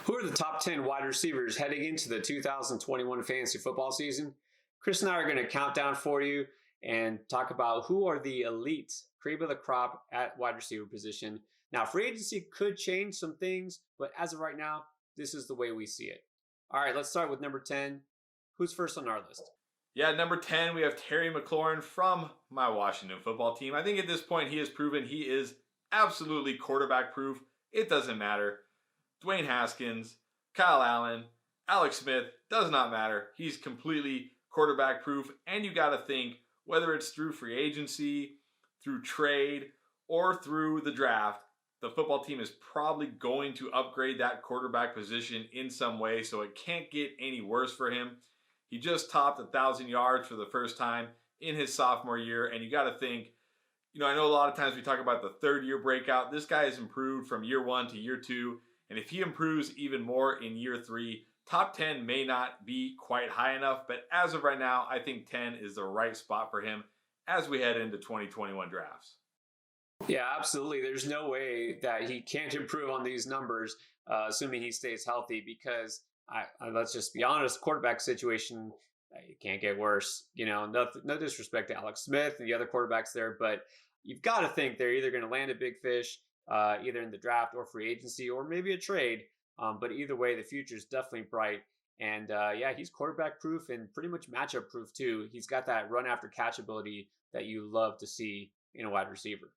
Who are the top 10 wide receivers heading into the 2021 fantasy football season? Chris and I are going to count down for you and talk about who are the elite cream of the crop at wide receiver position. Now, free agency could change some things, but as of right now, this is the way we see it. All right, let's start with number 10. Who's first on our list? Yeah, number 10, we have Terry McLaurin from my Washington football team. I think at this point he has proven he is absolutely quarterback proof. It doesn't matter. Dwayne Haskins, Kyle Allen, Alex Smith, does not matter. He's completely quarterback proof. And you got to think, whether it's through free agency, through trade, or through the draft, the football team is probably going to upgrade that quarterback position in some way, so it can't get any worse for him. He just topped 1,000 yards for the first time in his sophomore year, and you got to think, I know a lot of times we talk about the third-year breakout. This guy has improved from year 1 to year 2, and if he improves even more in year 3, top 10 may not be quite high enough, but as of right now, I think 10 is the right spot for him as we head into 2021 drafts. Yeah, absolutely. There's no way that he can't improve on these numbers, assuming he stays healthy, because let's just be honest, quarterback situation, it can't get worse. No disrespect to Alex Smith and the other quarterbacks there, but you've got to think they're either going to land a big fish, either in the draft or free agency, or maybe a trade. But either way, the future is definitely bright. And he's quarterback proof and pretty much matchup proof too. He's got that run after catch ability that you love to see in a wide receiver.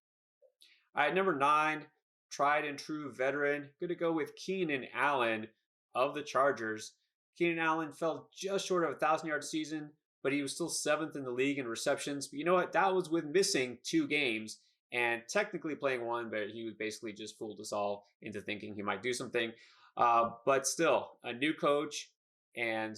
All right, number 9, tried and true veteran. Going to go with Keenan Allen of the Chargers. Keenan Allen fell just short of a 1,000-yard season, but he was still 7th in the league in receptions. But you know what? That was with missing 2 games and technically playing 1, but he was basically just fooled us all into thinking he might do something. But still, a new coach and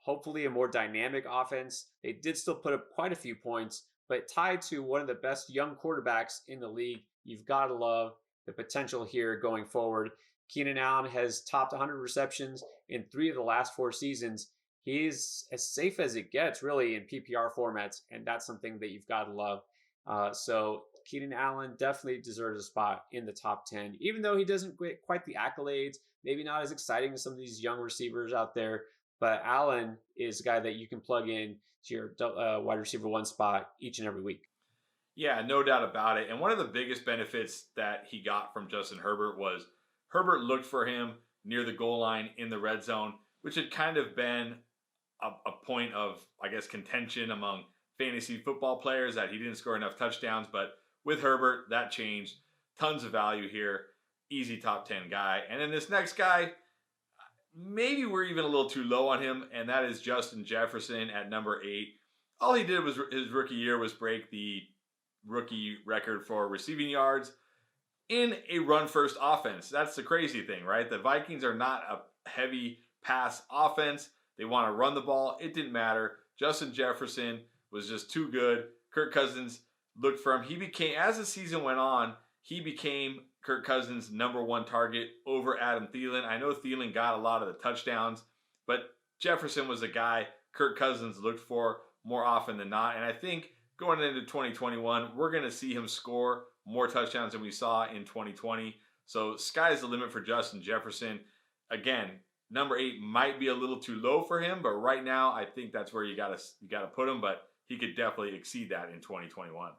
hopefully a more dynamic offense. They did still put up quite a few points, but tied to one of the best young quarterbacks in the league. You've got to love the potential here going forward. Keenan Allen has topped 100 receptions in 3 of the last 4 seasons. He's as safe as it gets, really, in PPR formats, and that's something that you've got to love. So Keenan Allen definitely deserves a spot in the top 10, even though he doesn't get quite the accolades, maybe not as exciting as some of these young receivers out there. But Allen is a guy that you can plug in to your wide receiver 1 spot each and every week. Yeah, no doubt about it. And one of the biggest benefits that he got from Justin Herbert was Herbert looked for him near the goal line in the red zone, which had kind of been a point of, contention among fantasy football players, that he didn't score enough touchdowns. But with Herbert, that changed. Tons of value here. Easy top 10 guy. And then this next guy, maybe we're even a little too low on him, and that is Justin Jefferson at number 8. All he did was his rookie year was break the rookie record for receiving yards in a run-first offense. That's the crazy thing, right? The Vikings are not a heavy pass offense. They want to run the ball. It didn't matter. Justin Jefferson was just too good. Kirk Cousins looked for him. He became, as the season went on, he became Kirk Cousins' number 1 target over Adam Thielen. I know Thielen got a lot of the touchdowns, but Jefferson was a guy Kirk Cousins looked for more often than not. And I think going into 2021, we're going to see him score more touchdowns than we saw in 2020. So sky's the limit for Justin Jefferson. Again, number 8 might be a little too low for him, but right now I think that's where you got to put him. But he could definitely exceed that in 2021.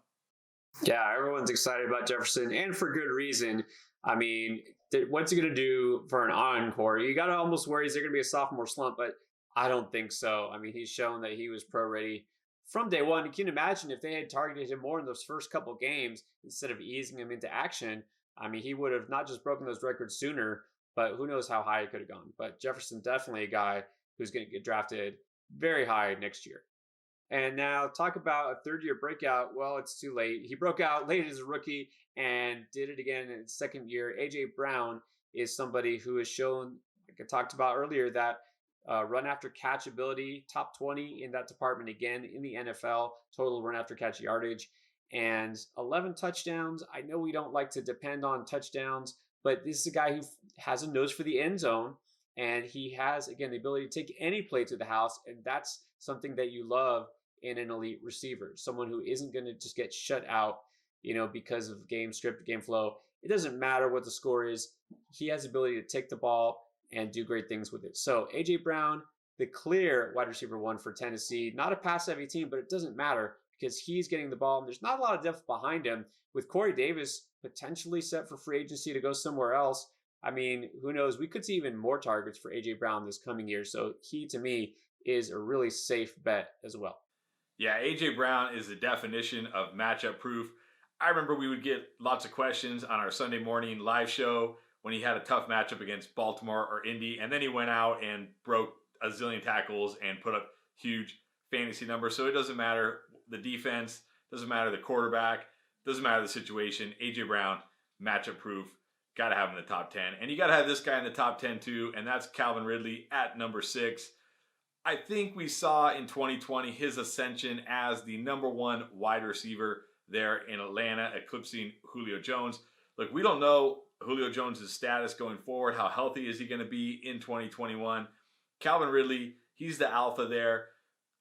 Yeah, everyone's excited about Jefferson, and for good reason. I mean, what's he going to do for an encore? You got to almost worry, is there going to be a sophomore slump? But I don't think so. I mean, he's shown that he was pro-ready from day one. You can imagine if they had targeted him more in those first couple games instead of easing him into action. I mean, he would have not just broken those records sooner, but who knows how high he could have gone. But Jefferson, definitely a guy who's going to get drafted very high next year. And now talk about a 3rd-year breakout. Well, it's too late. He broke out late as a rookie and did it again in his 2nd year. A.J. Brown is somebody who has shown, like I talked about earlier, that run after catch ability, top 20 in that department again in the NFL, total run after catch yardage, and 11 touchdowns. I know we don't like to depend on touchdowns, but this is a guy who has a nose for the end zone, and he has, again, the ability to take any play to the house, and that's something that you love in an elite receiver, someone who isn't going to just get shut out, because of game script, game flow. It doesn't matter what the score is. He has the ability to take the ball and do great things with it. So A.J. Brown, the clear wide receiver one for Tennessee, not a pass heavy team, but it doesn't matter because he's getting the ball and there's not a lot of depth behind him. With Corey Davis potentially set for free agency to go somewhere else, I mean, who knows? We could see even more targets for A.J. Brown this coming year. So he, to me, is a really safe bet as well. Yeah, A.J. Brown is the definition of matchup proof. I remember we would get lots of questions on our Sunday morning live show when he had a tough matchup against Baltimore or Indy, and then he went out and broke a zillion tackles and put up huge fantasy numbers. So it doesn't matter the defense, doesn't matter the quarterback, doesn't matter the situation. A.J. Brown, matchup proof. Got to have him in the top 10. And you got to have this guy in the top 10 too, and that's Calvin Ridley at number 6. I think we saw in 2020 his ascension as the number 1 wide receiver there in Atlanta, eclipsing Julio Jones. Look, we don't know Julio Jones' status going forward. How healthy is he going to be in 2021? Calvin Ridley, he's the alpha there.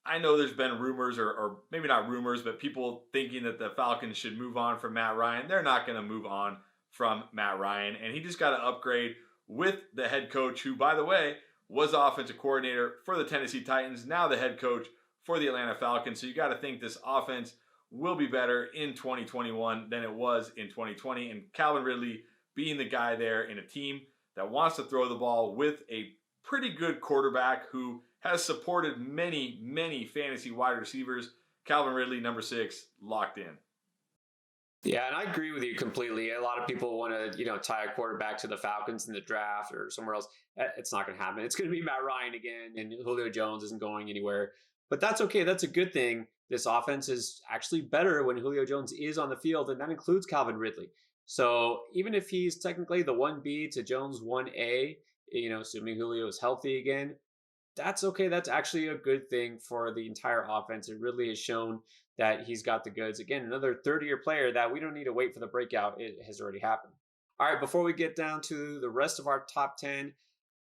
I know there's been rumors, or maybe not rumors, but people thinking that the Falcons should move on from Matt Ryan. They're not going to move on from Matt Ryan, and he just got to upgrade with the head coach, who, by the way, was offensive coordinator for the Tennessee Titans, now the head coach for the Atlanta Falcons. So you got to think this offense will be better in 2021 than it was in 2020. And Calvin Ridley being the guy there in a team that wants to throw the ball with a pretty good quarterback who has supported many, many fantasy wide receivers. Calvin Ridley, number 6, locked in. Yeah, and I agree with you completely. A lot of people want to, tie a quarterback to the Falcons in the draft or somewhere else. It's not going to happen. It's going to be Matt Ryan again, and Julio Jones isn't going anywhere. But that's okay. That's a good thing. This offense is actually better when Julio Jones is on the field, and that includes Calvin Ridley. So even if he's technically the 1B to Jones 1A, assuming Julio is healthy again, that's okay. That's actually a good thing for the entire offense. It really has shown that he's got the goods. Again, another third-year player that we don't need to wait for the breakout. It has already happened. All right, before we get down to the rest of our top 10,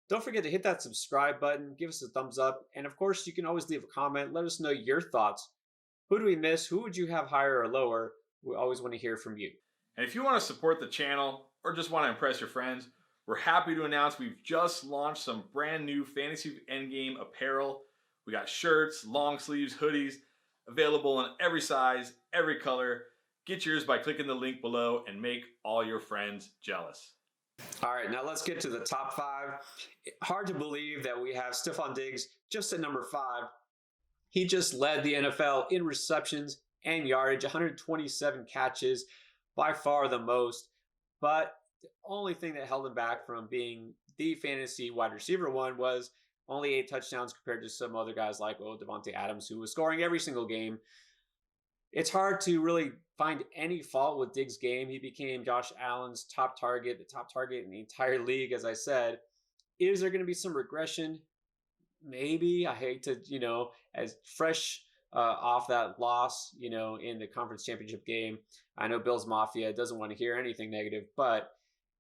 don't forget to hit that subscribe button, give us a thumbs up, and of course, you can always leave a comment. Let us know your thoughts. Who do we miss? Who would you have higher or lower? We always want to hear from you. And if you want to support the channel or just want to impress your friends, we're happy to announce we've just launched some brand new Fantasy Endgame apparel. We got shirts, long sleeves, hoodies, available in every size, every color. Get yours by clicking the link below and make all your friends jealous. All right, now let's get to the top 5. Hard to believe that we have Stefon Diggs just at number 5. He just led the NFL in receptions and yardage, 127 catches, by far the most. But the only thing that held him back from being the fantasy wide receiver one was only 8 touchdowns compared to some other guys like Devontae Adams, who was scoring every single game. It's hard to really find any fault with Diggs' game. He became Josh Allen's top target, the top target in the entire league, as I said. Is there going to be some regression? Maybe. I hate to, as fresh off that loss, in the conference championship game. I know Bills Mafia doesn't want to hear anything negative, but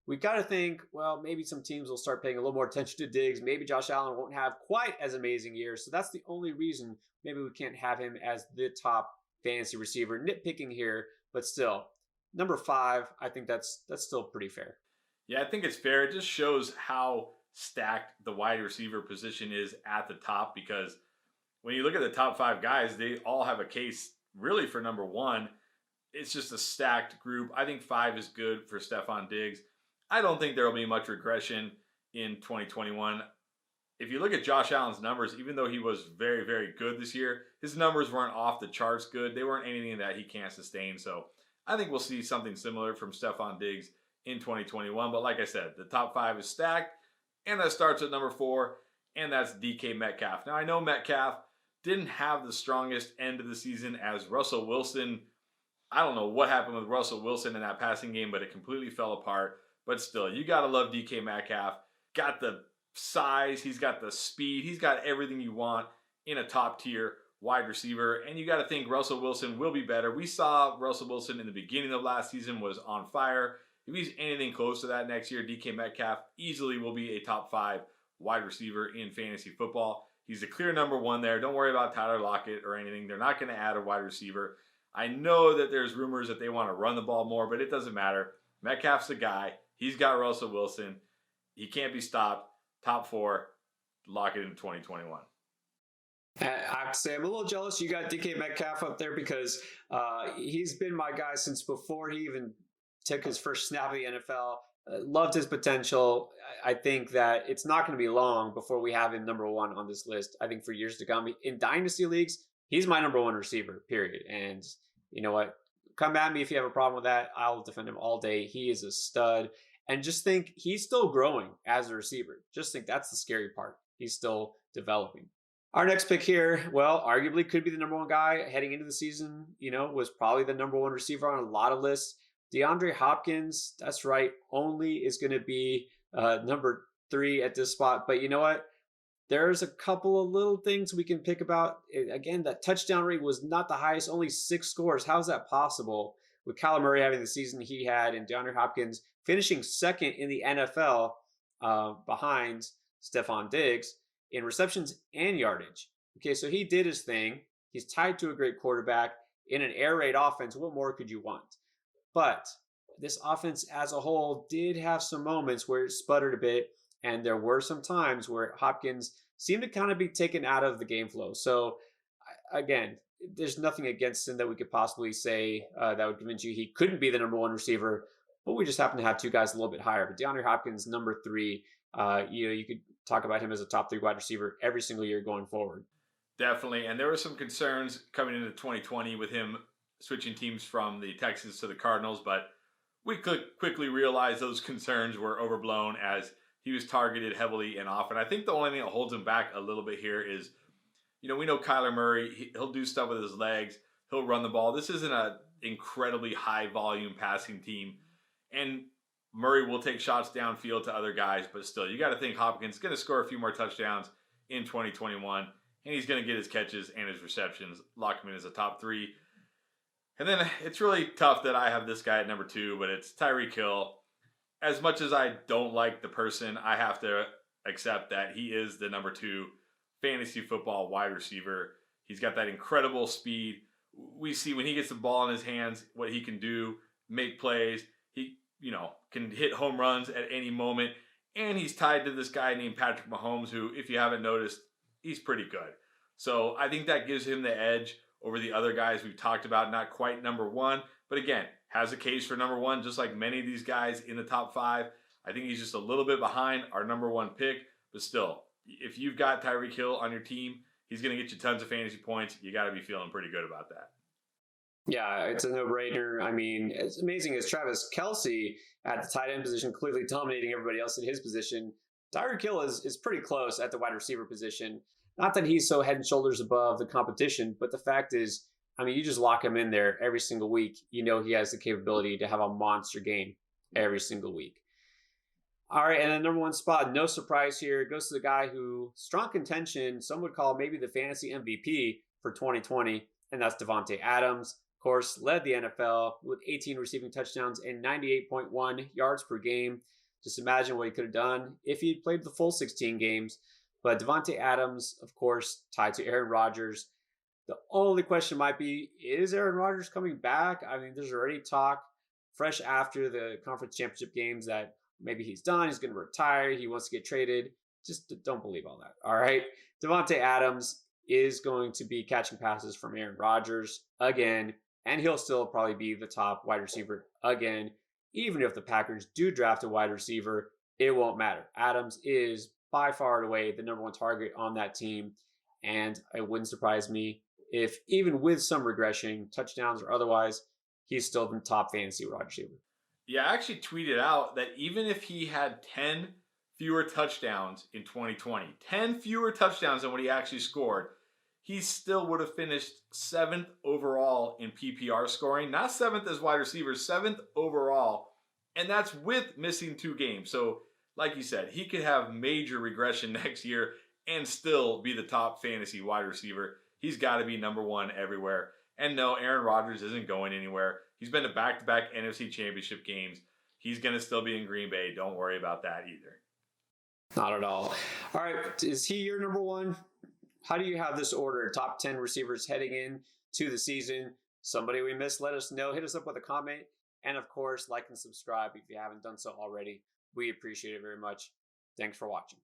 we've got to think, well, maybe some teams will start paying a little more attention to Diggs. Maybe Josh Allen won't have quite as amazing years. So that's the only reason maybe we can't have him as the top fantasy receiver. Nitpicking here, but still. Number 5, I think that's still pretty fair. Yeah, I think it's fair. It just shows how stacked the wide receiver position is at the top, because when you look at the top 5 guys, they all have a case really for number 1. It's just a stacked group. I think 5 is good for Stefon Diggs. I don't think there will be much regression in 2021. If you look at Josh Allen's numbers, even though he was very, very good this year, his numbers weren't off the charts good. They weren't anything that he can't sustain. So I think we'll see something similar from Stefon Diggs in 2021. But like I said, the top 5 is stacked, and that starts at number 4, and that's DK Metcalf. Now, I know Metcalf didn't have the strongest end of the season as Russell Wilson. I don't know what happened with Russell Wilson in that passing game, but it completely fell apart. But still, you got to love DK Metcalf. Got the size, he's got the speed, he's got everything you want in a top tier wide receiver. And you got to think Russell Wilson will be better. We saw Russell Wilson in the beginning of last season was on fire. If he's anything close to that next year, DK Metcalf easily will be a top 5 wide receiver in fantasy football. He's the clear number 1 there. Don't worry about Tyler Lockett or anything. They're not going to add a wide receiver. I know that there's rumors that they want to run the ball more, but it doesn't matter. Metcalf's the guy. He's got Russell Wilson. He can't be stopped. top 4, lock it in 2021. I have to say, I'm a little jealous you got DK Metcalf up there because he's been my guy since before he even took his first snap of the NFL. Loved his potential. I think that it's not going to be long before we have him number one on this list. I think for years to come. In dynasty leagues, he's my number one receiver, period. And you know what? Come at me if you have a problem with that. I'll defend him all day. He is a stud. And just think he's still growing as a receiver. Just think that's the scary part. He's still developing. Our next pick here, well, arguably could be the number one guy heading into the season, was probably the number one receiver on a lot of lists. DeAndre Hopkins, that's right, only is going to be number 3 at this spot. But you know what? There's a couple of little things we can pick about. Again, that touchdown rate was not the highest, only 6 scores. How is that possible? With Kyler Murray having the season he had and DeAndre Hopkins finishing second in the NFL behind Stefon Diggs in receptions and yardage. Okay, so he did his thing. He's tied to a great quarterback in an air raid offense. What more could you want? But this offense as a whole did have some moments where it sputtered a bit, and there were some times where Hopkins seemed to kind of be taken out of the game flow. So again, there's nothing against him that we could possibly say that would convince you he couldn't be the number one receiver, but we just happen to have 2 guys a little bit higher. But DeAndre Hopkins, number 3, you could talk about him as a top 3 wide receiver every single year going forward. Definitely. And there were some concerns coming into 2020 with him switching teams from the Texans to the Cardinals, but we quickly realized those concerns were overblown as he was targeted heavily and often. I think the only thing that holds him back a little bit here is, we know Kyler Murray, he'll do stuff with his legs, he'll run the ball. This isn't an incredibly high volume passing team, and Murray will take shots downfield to other guys, but still, you got to think Hopkins is going to score a few more touchdowns in 2021, and he's going to get his catches and his receptions, lock him in as a top 3. And then it's really tough that I have this guy at number 2, but it's Tyreek Hill. As much as I don't like the person, I have to accept that he is the number 2 fantasy football wide receiver. He's got that incredible speed. We see when he gets the ball in his hands, what he can do, make plays. He, can hit home runs at any moment. And he's tied to this guy named Patrick Mahomes, who, if you haven't noticed, he's pretty good. So I think that gives him the edge over the other guys we've talked about. Not quite number 1, but again, has a case for number 1, just like many of these guys in the top 5. I think he's just a little bit behind our number 1 pick, but still, if you've got Tyreek Hill on your team, he's going to get you tons of fantasy points. You got to be feeling pretty good about that. Yeah, it's a no-brainer. I mean, as amazing as Travis Kelce at the tight end position, clearly dominating everybody else in his position, Tyreek Hill is pretty close at the wide receiver position. Not that he's so head and shoulders above the competition, but the fact is, I mean, you just lock him in there every single week. He has the capability to have a monster game every single week. All right, and the number 1 spot, no surprise here, goes to the guy who, strong contention, some would call maybe the fantasy MVP for 2020, and that's Davante Adams. Of course, led the NFL with 18 receiving touchdowns and 98.1 yards per game. Just imagine what he could have done if he'd played the full 16 games. But Davante Adams, of course, tied to Aaron Rodgers. The only question might be, is Aaron Rodgers coming back? I mean, there's already talk fresh after the conference championship games that maybe he's done, he's going to retire, he wants to get traded. Just don't believe all that, all right? Davante Adams is going to be catching passes from Aaron Rodgers again, and he'll still probably be the top wide receiver again. Even if the Packers do draft a wide receiver, it won't matter. Adams is by far and away the number 1 target on that team, and it wouldn't surprise me if even with some regression, touchdowns or otherwise, he's still the top fantasy wide receiver. Yeah, I actually tweeted out that even if he had 10 fewer touchdowns in 2020, 10 fewer touchdowns than what he actually scored, he still would have finished 7th overall in PPR scoring. Not 7th as wide receiver, 7th overall. And that's with missing 2 games. So, like you said, he could have major regression next year and still be the top fantasy wide receiver. He's got to be number 1 everywhere. And no, Aaron Rodgers isn't going anywhere. He's been to back-to-back NFC Championship games. He's going to still be in Green Bay. Don't worry about that either. Not at all. All right, is he your number 1? How do you have this order? Top 10 receivers heading in to the season. Somebody we missed, let us know. Hit us up with a comment. And of course, like and subscribe if you haven't done so already. We appreciate it very much. Thanks for watching.